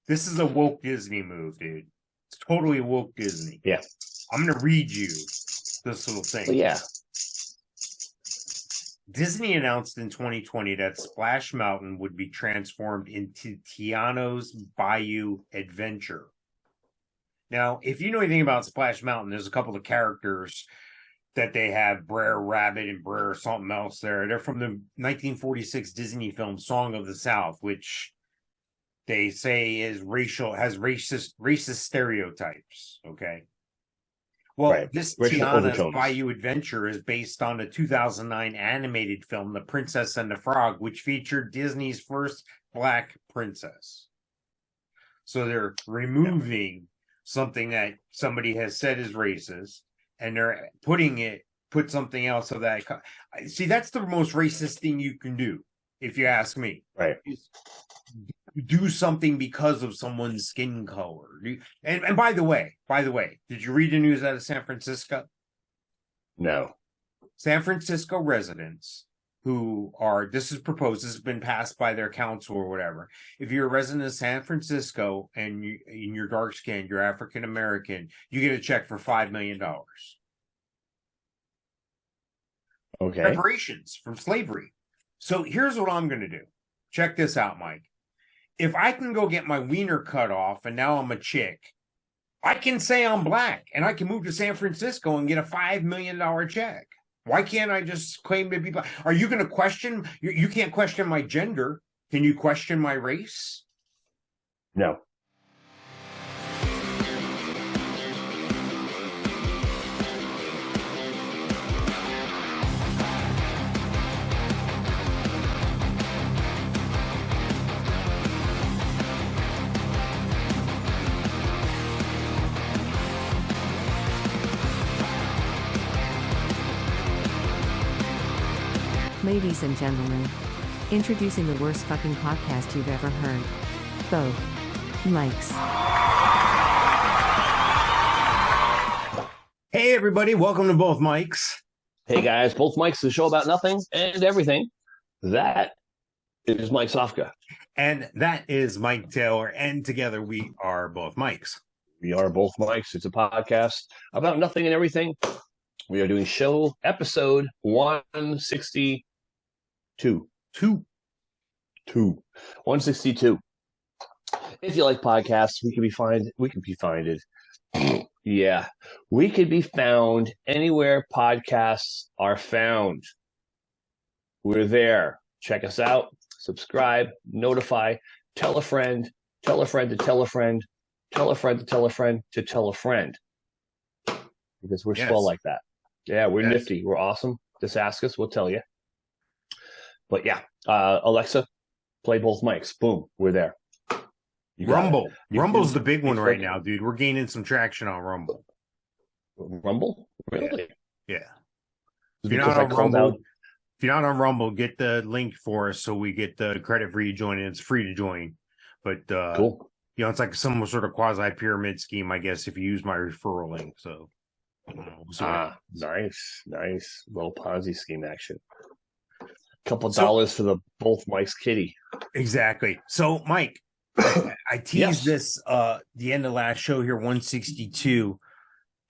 This is a woke Disney move, dude. It's totally woke Disney. Yeah. I'm going to read you this little thing. Well, yeah. Disney announced in 2020 that Splash Mountain would be transformed into Tiano's Bayou Adventure. Now, if you know anything about Splash Mountain, there's a couple of characters that they have, Brer Rabbit and Brer something else there. They're from the 1946 Disney film Song of the South, which they say has racist stereotypes. Okay. Well, right. This Racial Tiana's overtones. Bayou Adventure is based on the 2009 animated film The Princess and the Frog, which featured Disney's first black princess. So they're removing something that somebody has said is racist, and they're put something else of that. See, that's the most racist thing you can do, if you ask me. Right. Do something because of someone's skin color. And by the way, did you read the news out of San Francisco? No. San Francisco residents who are, this is proposed, this has been passed by their council or whatever. If you're a resident of San Francisco and you're dark skinned, you're African American, you get a check for $5 million. Okay. Reparations from slavery. So here's what I'm going to do. Check this out, Mike. If I can go get my wiener cut off and now I'm a chick, I can say I'm black and I can move to San Francisco and get a $5 million check. Why can't I just claim to be black? Are you going to question? You can't question my gender. Can you question my race? No. Ladies and gentlemen, introducing the worst fucking podcast you've ever heard. Both Mikes. Hey, everybody. Welcome to Both Mics. Hey, guys. Both Mics, the show about nothing and everything. That is Mike Sofka. And that is Mike Taylor. And together we are Both Mics. We are Both Mics. It's a podcast about nothing and everything. We are doing show episode 162. 162. If you like podcasts, we can be found. Yeah, we can be found anywhere podcasts are found. We're there. Check us out. Subscribe. Notify. Tell a friend. Tell a friend to tell a friend. Tell a friend to tell a friend to tell a friend. Because we're swell like that. Yeah, we're nifty. We're awesome. Just ask us. We'll tell you. But yeah, Alexa, play Both Mics. Boom, we're there. Rumble. Rumble's the big one right now, dude. We're gaining some traction on Rumble. Rumble? Really? Yeah. If you're not on Rumble, get the link for us so we get the credit for you joining. It's free to join. But cool. You know, it's like some sort of quasi pyramid scheme, I guess, if you use my referral link. So nice. Little Ponzi scheme action. Couple dollars for the Both Mics kitty. Exactly. So, Mike, I teased this the end of last show here, 162.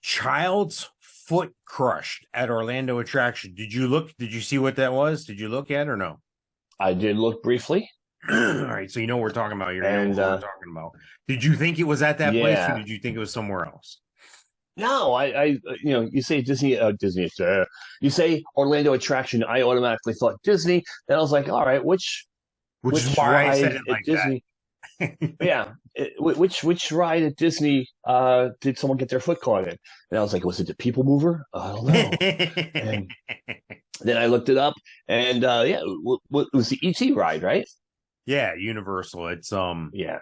Child's foot crushed at Orlando attraction. Did you see what that was? Did you look at it or no? I did look briefly. All right, so you know what we're talking about. You know what we're talking about. Did you think it was at that place or did you think it was somewhere else? No, I you say Disney, you say Orlando attraction. I automatically thought Disney. Then I was like, all right, which is why I said it like Disney? That. Yeah, which ride at Disney did someone get their foot caught in? And I was like, was it the People Mover? I don't know. And then I looked it up, and it was the ET ride, right? Yeah, Universal. It's yeah.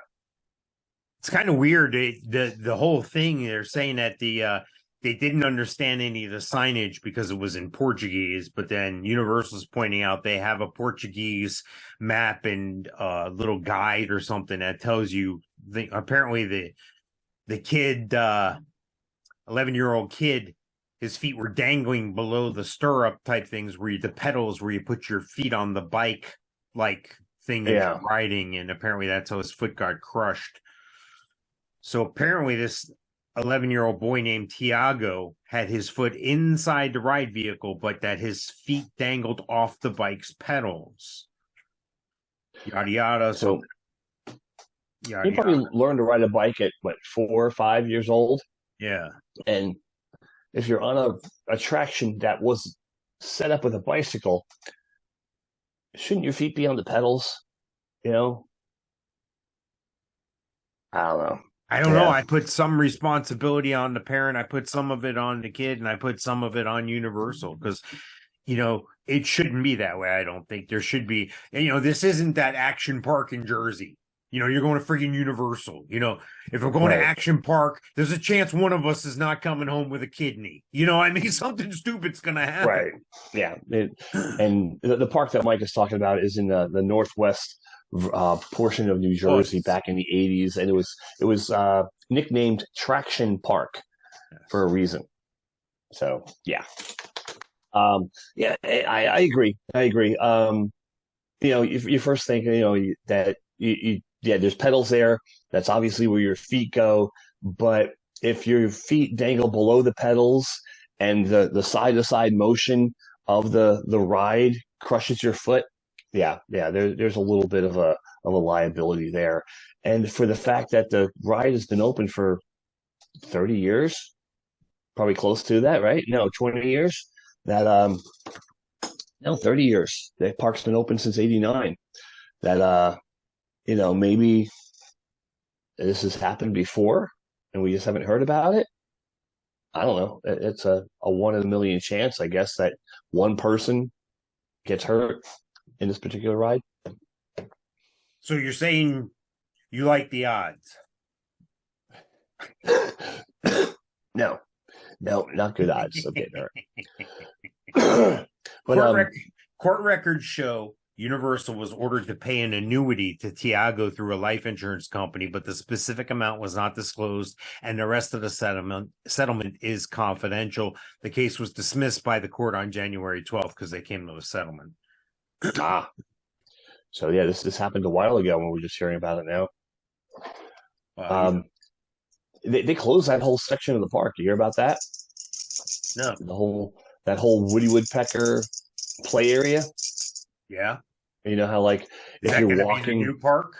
It's kind of weird. The whole thing, they're saying that they didn't understand any of the signage because it was in Portuguese, but then Universal's pointing out they have a Portuguese map and a little guide or something that tells you apparently the kid, 11-year-old kid, his feet were dangling below the stirrup type things the pedals where you put your feet on the bike like thing that you're riding, and apparently that's how his foot got crushed. So apparently, this 11-year-old boy named Tiago had his foot inside the ride vehicle, but that his feet dangled off the bike's pedals. Yada yada. So yada he probably yada. learned to ride a bike at what, 4 or 5 years old. Yeah. And if you're on a attraction that was set up with a bicycle, shouldn't your feet be on the pedals? You know? I don't know. I don't know. I put some responsibility on the parent. I put some of it on the kid, and I put some of it on Universal because, it shouldn't be that way. I don't think there should be. This isn't that action park in Jersey. You're going to freaking Universal. If we're going to Action Park, there's a chance one of us is not coming home with a kidney. Something stupid's going to happen. Right. Yeah. And the park that Mike is talking about is in the northwest portion of New Jersey back in the 80s, and it was nicknamed Traction Park for a reason. So yeah. I agree. You first think that there's pedals there. That's obviously where your feet go. But if your feet dangle below the pedals and the side to side motion of the ride crushes your foot, there's a little bit of a liability there. And for the fact that the ride has been open for 30 years, probably close to that, right? No, 20 years. That 30 years. The park's been open since '89. That maybe this has happened before and we just haven't heard about it. I don't know. It's a 1 in a million chance, I guess, that one person gets hurt in this particular ride. So you're saying you like the odds? No, not good odds of getting hurt. But court records show Universal was ordered to pay an annuity to Tiago through a life insurance company, but the specific amount was not disclosed, and the rest of the settlement is confidential. The case was dismissed by the court on January 12th because they came to a settlement. So yeah, this happened a while ago when we were just hearing about it now. They closed that whole section of the park. You hear about that? No. That whole Woody Woodpecker play area. Yeah. You know how if you're walking, new park.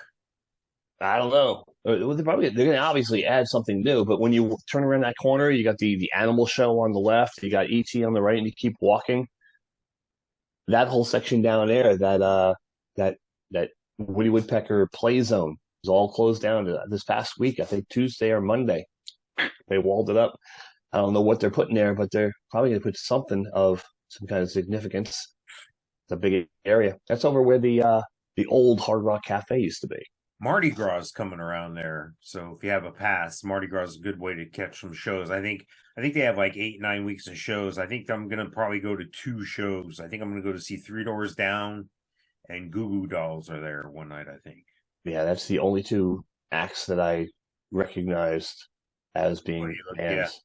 I don't know. They're going to obviously add something new, but when you turn around that corner, you got the animal show on the left, you got ET on the right, and you keep walking. That whole section down there, that Woody Woodpecker play zone is all closed down this past week. I think Tuesday or Monday. They walled it up. I don't know what they're putting there, but they're probably going to put something of some kind of significance. It's a big area. That's over where the old Hard Rock Cafe used to be. Mardi Gras is coming around there, so if you have a pass, Mardi Gras is a good way to catch some shows. I think they have 8-9 weeks of shows. I think I'm gonna probably go to 2 shows. I think I'm gonna go to see Three Doors Down and Goo Goo Dolls are there one night, I think. Yeah, that's the only 2 acts that I recognized as being bands.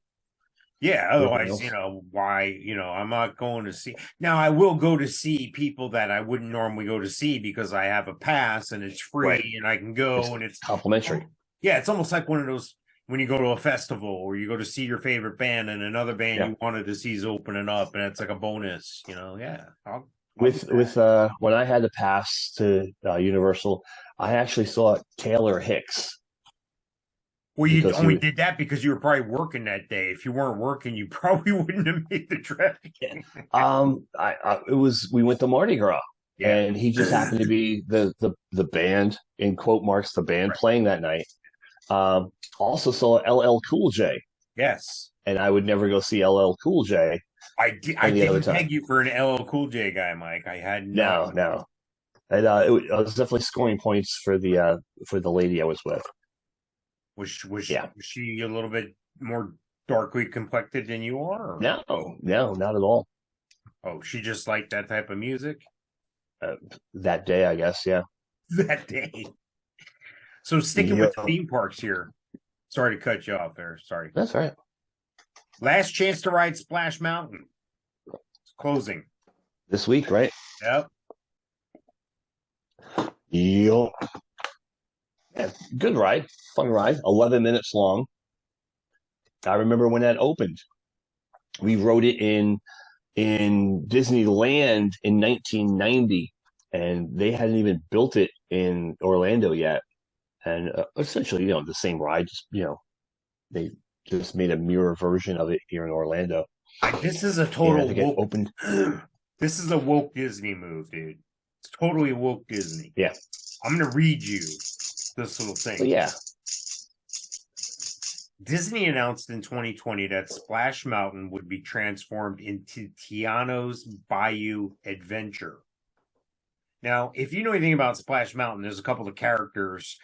Yeah, otherwise, why, I'm not going to see. Now, I will go to see people that I wouldn't normally go to see because I have a pass and it's free and I can go and it's complimentary. Yeah, it's almost like one of those when you go to a festival or you go to see your favorite band and another band you wanted to see is opening up and it's like a bonus, yeah. With when I had to pass to Universal, I actually saw Taylor Hicks. Well, you only did that because you were probably working that day. If you weren't working, you probably wouldn't have made the trip. We went to Mardi Gras, and he just happened to be the band, in quote marks, the band playing that night. Also saw LL Cool J. Yes. And I would never go see LL Cool J. I didn't peg you for an LL Cool J guy, Mike. I had no. And I was definitely scoring points for the lady I was with. Was she a little bit more darkly complected than you are? Or? No, not at all. Oh, she just liked that type of music? That day, I guess, yeah. That day. So sticking with theme parks here. Sorry to cut you off there. Sorry. That's right. Last chance to ride Splash Mountain. It's closing. This week, right? Yep. Yep. Yeah, good ride, fun ride, 11 minutes long. I remember when that opened. We rode it in Disneyland in 1990, and they hadn't even built it in Orlando yet. And essentially, the same ride, just they just made a mirror version of it here in Orlando. This is a And I total think it woke. opened. This is a woke Disney move, dude. It's totally woke Disney. Yeah. I'm gonna read you this little thing. So, yeah. Disney announced in 2020 that Splash Mountain would be transformed into Tiano's Bayou Adventure. Now, if you know anything about Splash Mountain, there's a couple of characters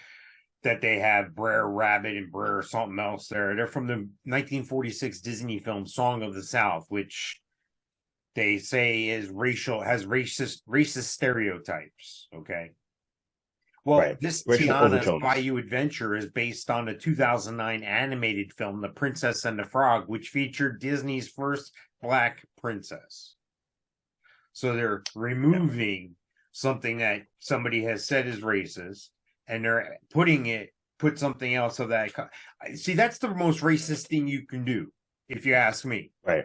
that they have, Brer Rabbit and Brer something else there. They're from the 1946 Disney film Song of the South, which they say has racist stereotypes. Okay. Well, Right. this Racial Tiana's overtones. Bayou Adventure is based on the 2009 animated film The Princess and the Frog, which featured Disney's first black princess. So they're removing something that somebody has said is racist, and they're put something else of that. See, that's the most racist thing you can do, if you ask me. Right.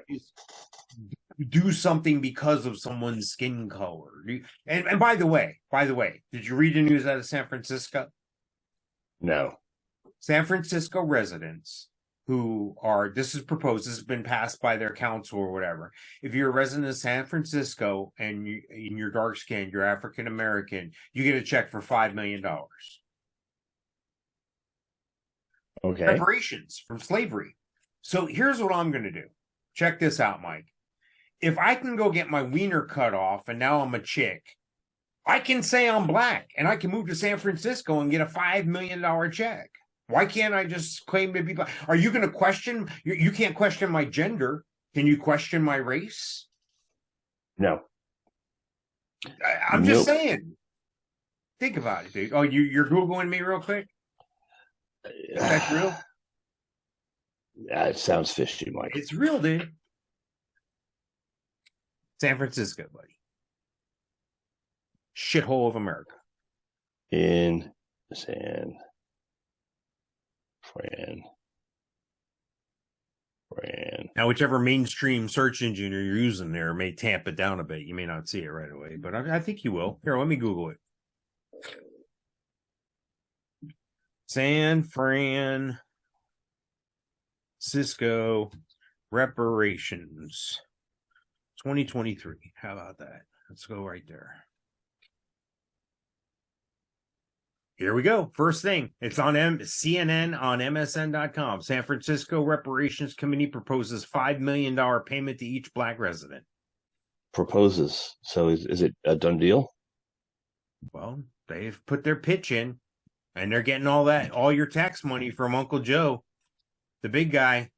Do something because of someone's skin color. And by the way, did you read the news out of San Francisco? No. San Francisco residents who are, this is proposed, this has been passed by their council or whatever. If you're a resident of San Francisco and you're dark skinned, you're African American, you get a check for $5 million. Okay. Reparations from slavery. So here's what I'm going to do. Check this out, Mike. If I can go get my wiener cut off and now I'm a chick, I can say I'm black and I can move to San Francisco and get a $5 million check. Why can't I just claim to be black? Are you going to question? You can't question my gender. Can you question my race? No. I'm just saying. Think about it, dude. Oh, you're Googling me real quick? Is that real? Yeah, it sounds fishy, Mike. It's real, dude. San Francisco, buddy. Shithole of America. In San Fran. Now, whichever mainstream search engine you're using there may tamp it down a bit. You may not see it right away, but I think you will. Here, let me Google it. San Francisco reparations 2023. How about that? Let's go right there. Here we go. First thing. It's on CNN on MSN.com. San Francisco Reparations Committee proposes $5 million payment to each black resident. Proposes. So is it a done deal? Well, they've put their pitch in, and they're getting all your tax money from Uncle Joe, the big guy.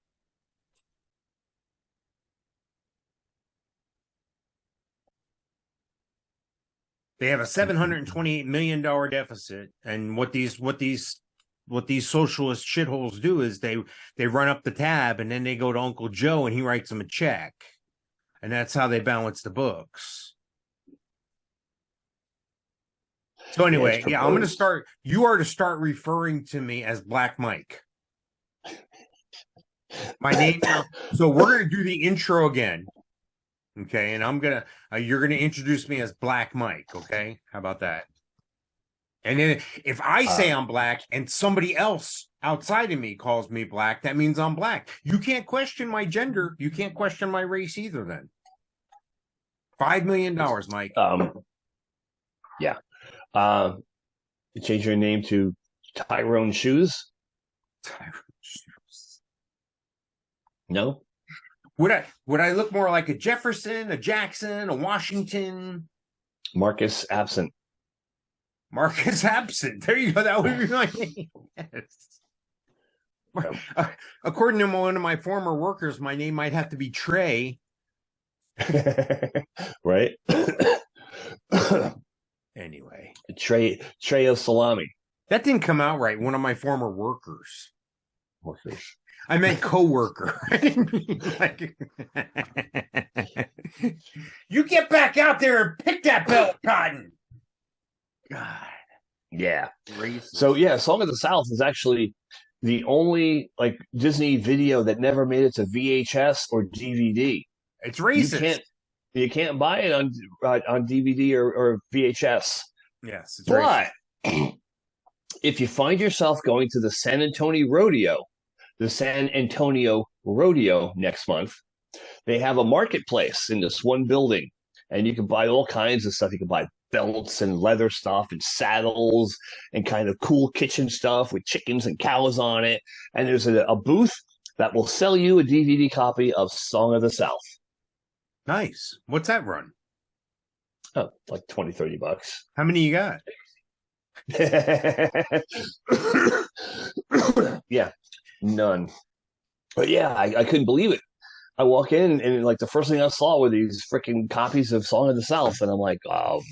They have a $728 million deficit, and what these socialist shitholes do is they run up the tab, and then they go to Uncle Joe, and he writes them a check, and that's how they balance the books. So anyway, I'm going to start. You are to start referring to me as Black Mike. My name now. So we're going to do the intro again. Okay, and you're gonna introduce me as Black Mike. Okay, how about that? And then if I say I'm black and somebody else outside of me calls me black, that means I'm black. You can't question my gender. You can't question my race either. Then $5 million, Mike. Yeah. Change your name to Tyrone Shoes. No. Would I look more like a Jefferson, a Jackson, a Washington? Marcus Absent. Marcus Absent. There you go. That would be my name. Yes. According to one of my former workers, my name might have to be Trey. Right? Anyway. Trey of salami. That didn't come out right. One of my former workers. I meant co-worker. I didn't mean like... You get back out there and pick that belt, Cotton. God. Yeah. Racist. So yeah, Song of the South is actually the only like Disney video that never made it to VHS or DVD. It's You racist. can't buy it on DVD or VHS. Yes, it's But racist. if you find yourself going to the San Antonio Rodeo next month, they have a marketplace in this one building, and you can buy all kinds of stuff. You can buy belts and leather stuff and saddles and kind of cool kitchen stuff with chickens and cows on it. And there's a booth that will sell you a DVD copy of Song of the South. Nice. What's that run? Oh, like $20-$30. How many you got? Yeah, none. But yeah, I couldn't believe it. I walk in and like the first thing I saw were these freaking copies of Song of the South, and I'm like, oh,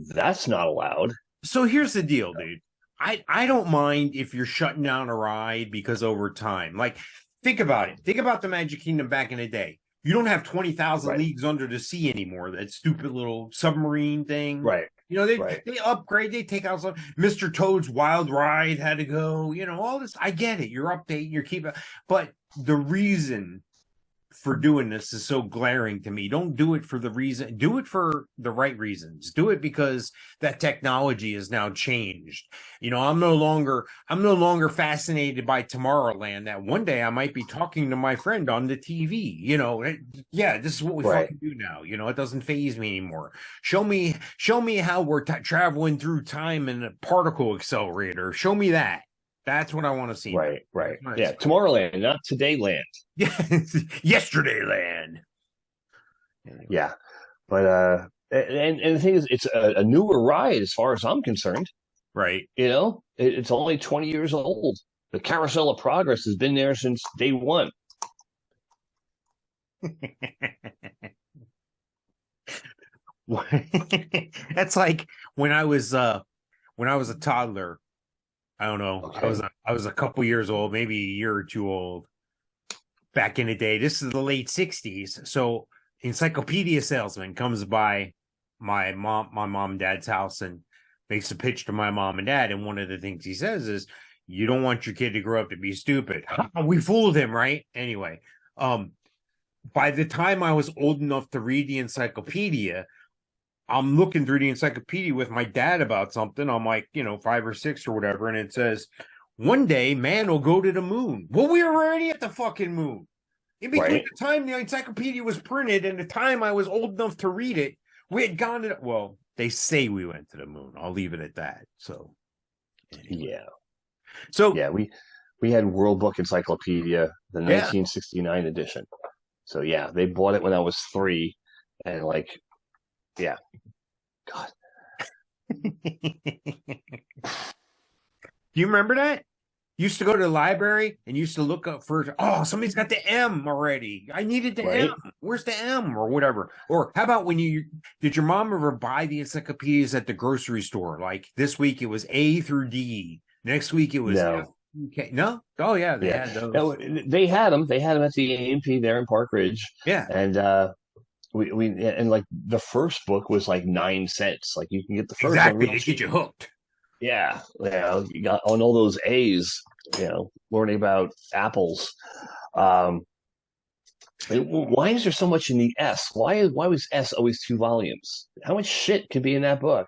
that's not allowed. So here's the deal, dude. I don't mind if you're shutting down a ride because over time, like think about it. Think about the Magic Kingdom back in the day. You don't have 20,000 Right. leagues under the sea anymore. That stupid little submarine thing. Right. You know, they upgrade, they take out some. Mr. Toad's Wild Ride had to go, you know, all this. I get it. You're updating, you're keeping, but the reason for doing this is so glaring to me. Don't do it for the reason, do it for the right reasons. Do it because that technology has now changed. You know, I'm no longer fascinated by Tomorrowland, that one day I might be talking to my friend on the TV. You know, yeah, this is what we fucking do now. You know, it doesn't faze me anymore. Show me how we're traveling through time in a particle accelerator. Show me that. That's what I want to see. Right. Yeah, Tomorrowland, not Todayland. Yeah, Yesterdayland. Anyway. Yeah, but and the thing is, it's a newer ride as far as I'm concerned. Right. You know, it's only 20 years old. The Carousel of Progress has been there since day one. That's like when I was a toddler. I don't know. Okay. I was a couple years old, maybe a year or two old. Back in the day, this is the late 60s. So Encyclopedia salesman comes by my mom and dad's house and makes a pitch to my mom and dad. And one of the things he says is, you don't want your kid to grow up to be stupid. We fooled him, right? Anyway, by the time I was old enough to read the encyclopedia, I'm looking through the encyclopedia with my dad about something. I'm like, 5 or 6 or whatever. And it says, one day man will go to the moon. Well, we were already at the fucking moon. In between the time the encyclopedia was printed and the time I was old enough to read it, we had gone to, well, they say we went to the moon. I'll leave it at that. So, anyway. Yeah. So, yeah, we had World Book Encyclopedia, the 1969 edition. So, yeah, they bought it when I was 3. And, like, yeah. God. Do you remember that? Used to go to the library and used to look up for, somebody's got the M already. I needed the M. Where's the M or whatever? Or how about did your mom ever buy the encyclopedias at the grocery store? Like this week it was A through D. Next week it was F. Okay. No? Oh yeah, they had those. No, they had them. They had them at the A&P there in Park Ridge. Yeah. And we like the first book was like 9 cents. Like you can get the first exactly one. They get you hooked. Yeah, you got on all those A's, learning about apples. Why is there so much in the S? Why was S always 2 volumes? How much shit can be in that book?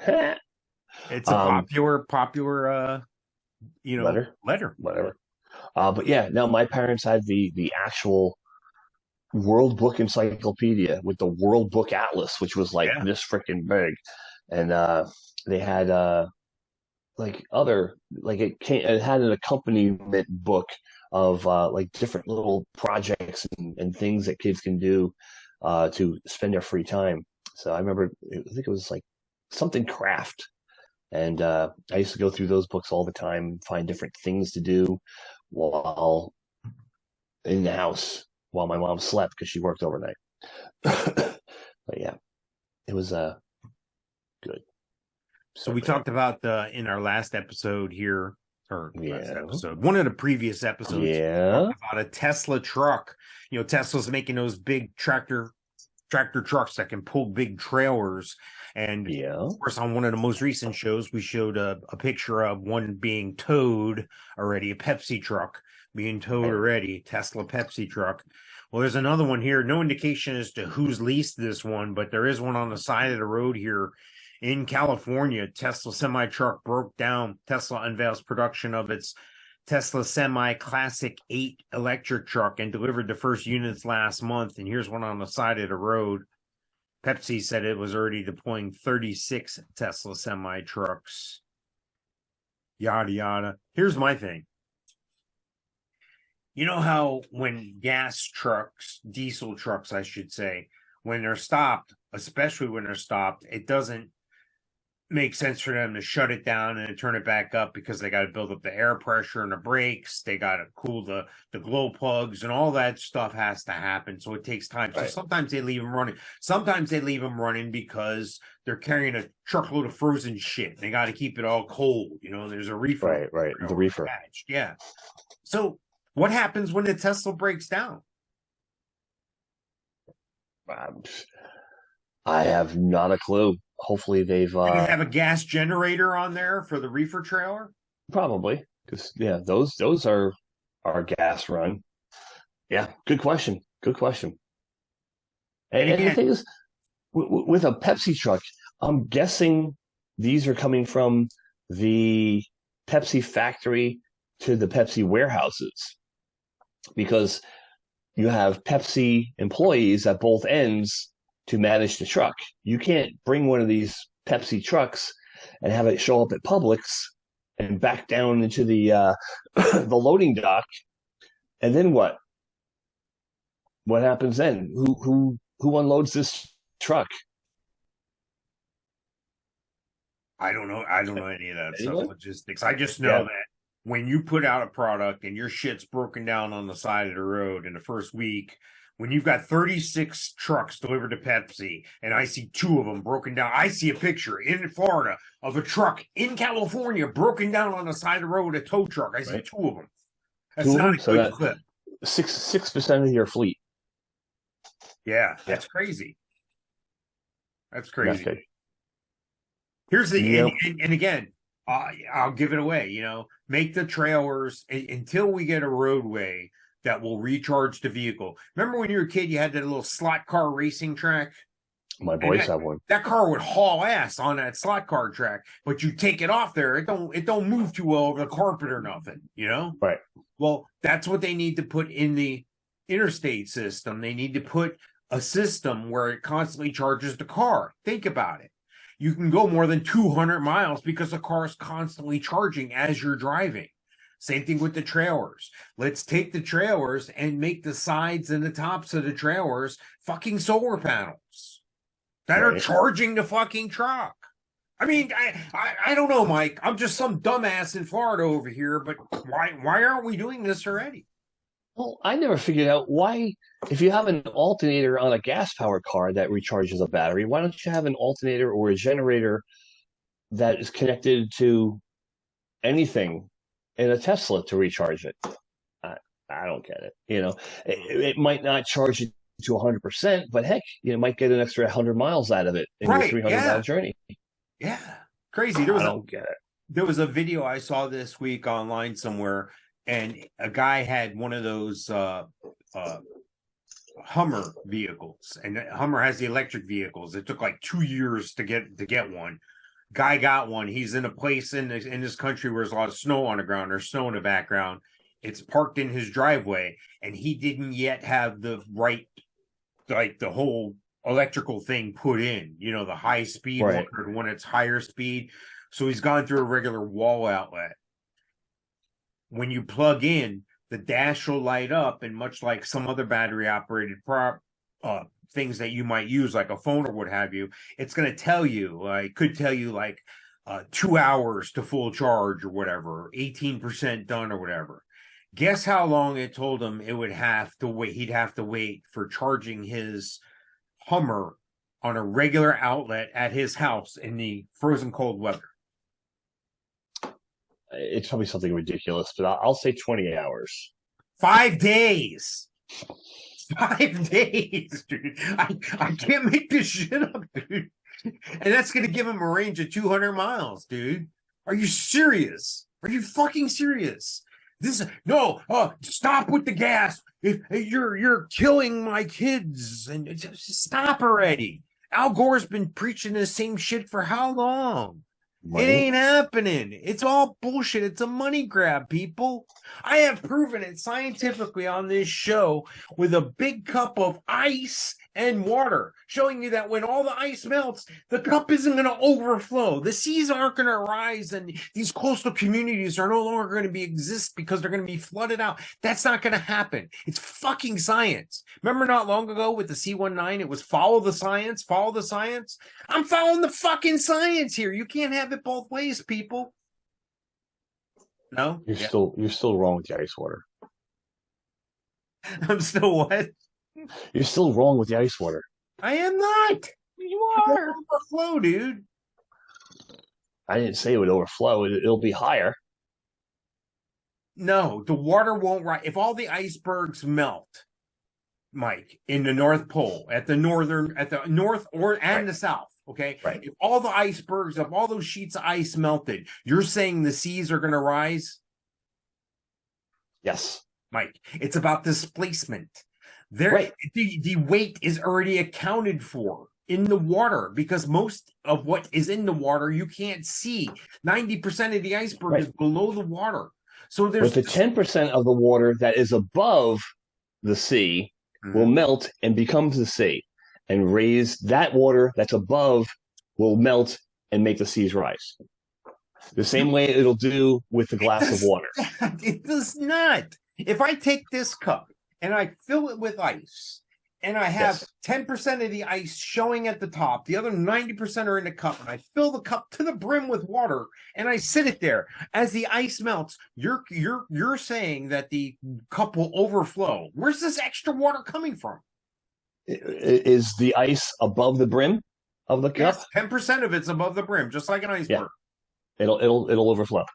It's a popular letter. Whatever. But yeah, no, my parents had the actual World Book Encyclopedia with the World Book Atlas, which was like this freaking big. And they had it had an accompaniment book of like different little projects and things that kids can do to spend their free time. So I remember, I think it was like something craft. And I used to go through those books all the time, find different things to do while in the house while my mom slept because she worked overnight. But yeah, it was good. So we talked about in our last episode here, last episode, one of the previous episodes, about a Tesla truck. Tesla's making those big tractor tractor trucks that can pull big trailers. And of course, on one of the most recent shows, we showed a picture of one being towed already, a Pepsi truck being towed already, Tesla Pepsi truck. Well, there's another one here. No indication as to who's leased this one, but there is one on the side of the road here in California. Tesla semi truck broke down. Tesla unveils production of its Tesla Semi Classic 8 electric truck and delivered the first units last month. And here's one on the side of the road. Pepsi said it was already deploying 36 Tesla semi trucks. Yada, yada. Here's my thing. You know how when gas trucks, diesel trucks, I should say, when they're stopped, especially when they're stopped, it doesn't make sense for them to shut it down and turn it back up because they got to build up the air pressure and the brakes. They got to cool the glow plugs and all that stuff has to happen. So it takes time. So sometimes they leave them running. Sometimes they leave them running because they're carrying a truckload of frozen shit. They got to keep it all cold. You know, there's a reefer. Right. The reefer. Attached. Yeah. So what happens when the Tesla breaks down? I have not a clue. Hopefully they've... Do they have a gas generator on there for the reefer trailer? Probably. Because, those are gas run. Yeah, good question. And the thing is, with a Pepsi truck, I'm guessing these are coming from the Pepsi factory to the Pepsi warehouses. Because you have Pepsi employees at both ends to manage the truck. You can't bring one of these Pepsi trucks and have it show up at Publix and back down into the the loading dock. And then what? What happens then? Who unloads this truck? I don't know. I don't know any of that stuff, logistics. I just know that when you put out a product and your shit's broken down on the side of the road in the first week, when you've got 36 trucks delivered to Pepsi and I see 2 of them broken down, I see a picture in Florida of a truck in California broken down on the side of the road, a tow truck. I see 2 of them. That's not a good clip. 6% of your fleet. Yeah, that's crazy. That's crazy. Here's the, and again, I'll give it away, make the trailers until we get a roadway that will recharge the vehicle. Remember when you were a kid, you had that little slot car racing track? My boys have one. That car would haul ass on that slot car track, but you take it off there, it don't move too well over the carpet or nothing, Right. Well, that's what they need to put in the interstate system. They need to put a system where it constantly charges the car. Think about it. You can go more than 200 miles because the car is constantly charging as you're driving. Same thing with the trailers. Let's take the trailers and make the sides and the tops of the trailers fucking solar panels that are charging the fucking truck. I mean, I don't know, Mike. I'm just some dumbass in Florida over here, but why aren't we doing this already? Well, I never figured out why, if you have an alternator on a gas-powered car that recharges a battery, why don't you have an alternator or a generator that is connected to anything in a Tesla to recharge it? I don't get it. It might not charge it to 100%, but heck, you might get an extra 100 miles out of it in your 300-mile journey. Yeah, crazy. I don't get it. There was a video I saw this week online somewhere, and a guy had one of those Hummer vehicles, and Hummer has the electric vehicles. It took like 2 years to get one. Guy got one. He's in a place in this country where there's a lot of snow on the ground. There's snow in the background. It's parked in his driveway, and he didn't yet have the right, like the whole electrical thing put in. The high speed one or when it's higher speed. So he's gone through a regular wall outlet. When you plug in, the dash will light up, and much like some other battery operated things that you might use, like a phone or what have you, it's going to tell you, it could tell you 2 hours to full charge or whatever, 18% done or whatever. Guess how long it told him it would have to wait? He'd have to wait for charging his Hummer on a regular outlet at his house in the frozen cold weather. It's probably something ridiculous, but I'll say 20 hours. 5 days. 5 days, dude. I can't make this shit up, dude. And that's going to give him a range of 200 miles, dude. Are you serious? Are you fucking serious? No. Stop with the gas. You're killing my kids. And just stop already. Al Gore's been preaching the same shit for how long? Money. It ain't happening. It's all bullshit. It's a money grab, people. I have proven it scientifically on this show with a big cup of ice and water, showing you that when all the ice melts, the cup isn't going to overflow. The seas aren't going to rise, and these coastal communities are no longer going to exist because they're going to be flooded out. That's not going to happen. It's fucking science. Remember not long ago with the C-19, it was follow the science, follow the science. I'm following the fucking science here. You can't have it both ways, people. No? You're still wrong with the ice water. I'm still what? You're still wrong with the ice water. I am not. You are. Overflow, dude. I didn't say it would overflow. It'll be higher. No, the water won't rise. If all the icebergs melt, Mike, in the North Pole, at the north and the south, okay? Right. If all the icebergs, if all those sheets of ice melted, you're saying the seas are going to rise? Yes. Mike, it's about displacement. Right. The weight is already accounted for in the water because most of what is in the water you can't see. 90% of the iceberg is below the water. So there's the 10% of the water that is above the sea will melt and becomes the sea, and raise that water that's above will melt and make the seas rise. The same way it'll do with the glass of water. It does not. If I take this cup and I fill it with ice, and I have 10% of the ice showing at the top, the other 90% are in the cup, and I fill the cup to the brim with water, and I sit it there. As the ice melts, you're saying that the cup will overflow. Where's this extra water coming from? Is the ice above the brim of the cup? Yes, 10% of it's above the brim, just like an iceberg. Yeah. It'll overflow.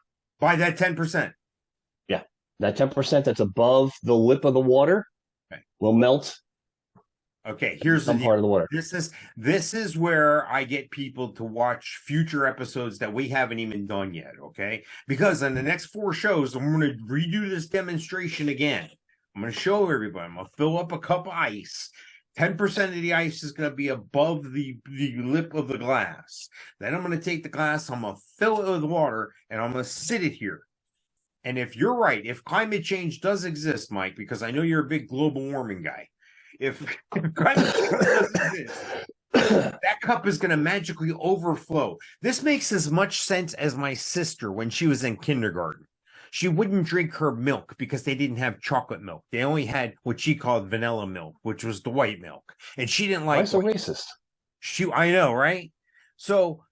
By that 10%. Yeah. That 10% that's above the lip of the water will melt. Okay, here's some part of the water. This is where I get people to watch future episodes that we haven't even done yet, okay? Because in the next 4 shows, I'm going to redo this demonstration again. I'm going to show everybody. I'm going to fill up a cup of ice. 10% of the ice is going to be above the lip of the glass. Then I'm going to take the glass, I'm going to fill it with water, and I'm going to sit it here. And if you're right, if climate change does exist, Mike, because I know you're a big global warming guy, if climate change does exist, that cup is going to magically overflow. This makes as much sense as my sister when she was in kindergarten. She wouldn't drink her milk because they didn't have chocolate milk. They only had what she called vanilla milk, which was the white milk. And she didn't like Why so racist? I know, right? So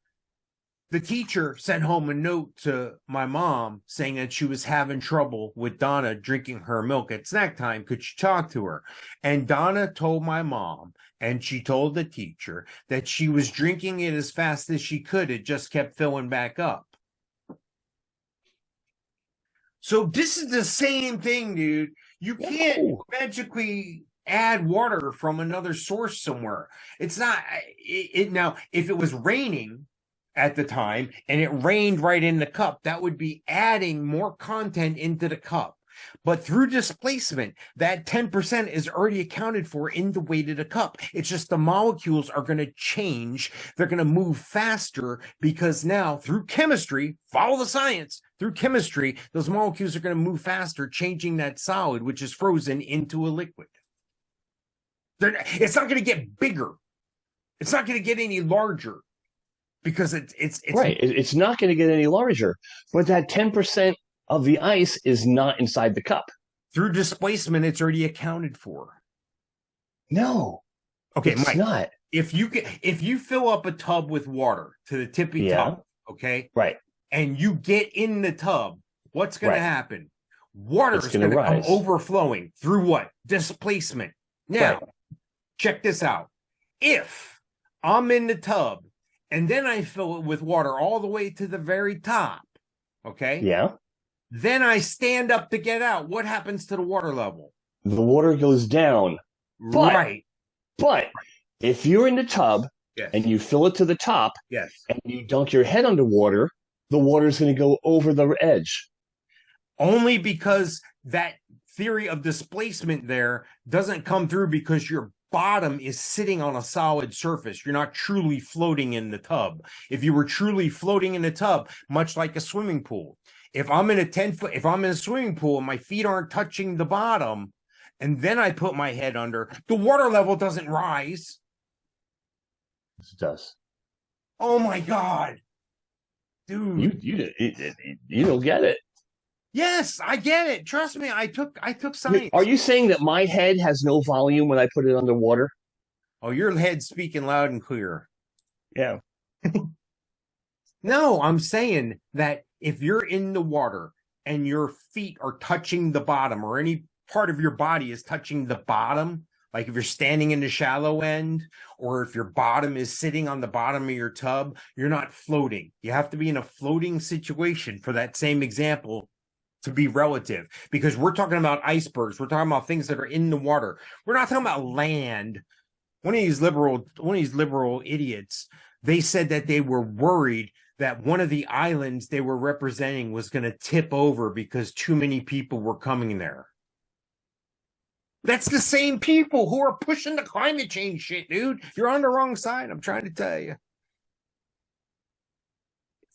the teacher sent home a note to my mom saying that she was having trouble with Donna drinking her milk at snack time. Could she talk to her? And Donna told my mom, and she told the teacher that she was drinking it as fast as she could. It just kept filling back up. So this is the same thing, dude. You can't magically add water from another source somewhere. It's not now, if it was raining at the time and it rained right in the cup, that would be adding more content into the cup. But through displacement, that 10% is already accounted for in the weight of the cup. It's just the molecules are going to change. They're going to move faster because now through chemistry, follow the science, through chemistry, those molecules are going to move faster, changing that solid, which is frozen, into a liquid. It's not going to get bigger. It's not going to get any larger because it's right. It's not going to get any larger, but that 10% of the ice is not inside the cup. Through displacement, it's already accounted for. No. Okay, it's Mike, not. If you fill up a tub with water to the tippy top, okay? Right. And you get in the tub, what's going to happen? Water is going to come overflowing through what? Displacement. Now, check this out. If I'm in the tub and then I fill it with water all the way to the very top, okay? Yeah. Then I stand up to get out. What happens to the water level? The water goes down Right. But if you're in the tub Yes. and you fill it to the top Yes. and you dunk your head underwater, the water's going to go over the edge. Only because that theory of displacement there doesn't come through because your bottom is sitting on a solid surface. You're not truly floating in the tub. If you were truly floating in the tub, much like a swimming pool, if I'm in a swimming pool and my feet aren't touching the bottom, and then I put my head under, the water level doesn't rise. It does. Oh my God. Dude. You don't get it. Yes, I get it. Trust me, I took science. Are you saying that my head has no volume when I put it underwater? Oh, your head's speaking loud and clear. Yeah. No, I'm saying that if you're in the water and your feet are touching the bottom or any part of your body is touching the bottom, like if you're standing in the shallow end or if your bottom is sitting on the bottom of your tub, you're not floating. You have to be in a floating situation for that same example to be relative, because we're talking about icebergs. We're talking about things that are in the water. We're not talking about land. One of these liberal idiots, they said that they were worried that one of the islands they were representing was going to tip over because too many people were coming there. That's the same people who are pushing the climate change shit, dude. You're on the wrong side. I'm trying to tell you.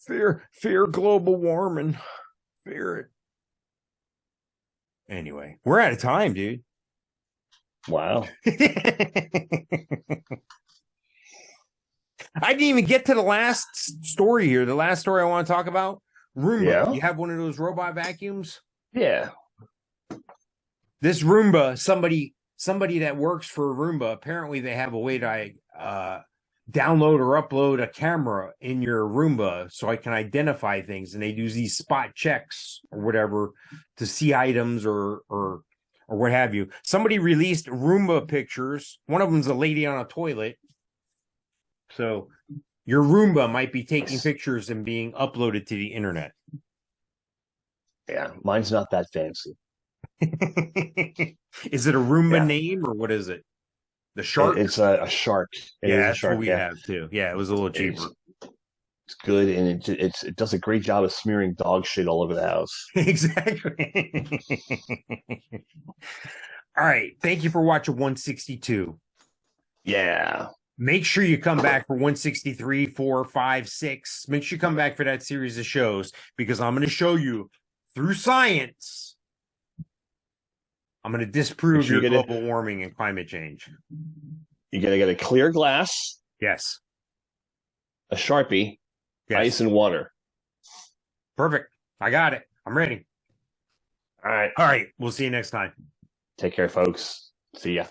Fear global warming. Fear it. Anyway, we're out of time, dude. Wow. I didn't even get to the last story here. The last story I want to talk about. Roomba. Yeah. You have one of those robot vacuums? Yeah. This Roomba, somebody that works for Roomba, apparently they have a way to download or upload a camera in your Roomba so I can identify things, and they do these spot checks or whatever to see items or what have you. Somebody released Roomba pictures. One of them's a lady on a toilet. So your Roomba might be taking pictures and being uploaded to the internet. Yeah, mine's not that fancy. Is it a Roomba name or what is it? The shark? It's a shark. That's what we have too. Yeah, it was a little cheaper. It's good, and it does a great job of smearing dog shit all over the house. Exactly. All right. Thank you for watching 162. Yeah. Make sure you come back for 163, 4, 5, 6. Make sure you come back for that series of shows, because I'm going to show you through science. I'm going to disprove your global warming and climate change. You got to get a clear glass. Yes. A Sharpie. Yes. Ice and water. Perfect. I got it. I'm ready. All right. All right. We'll see you next time. Take care, folks. See ya.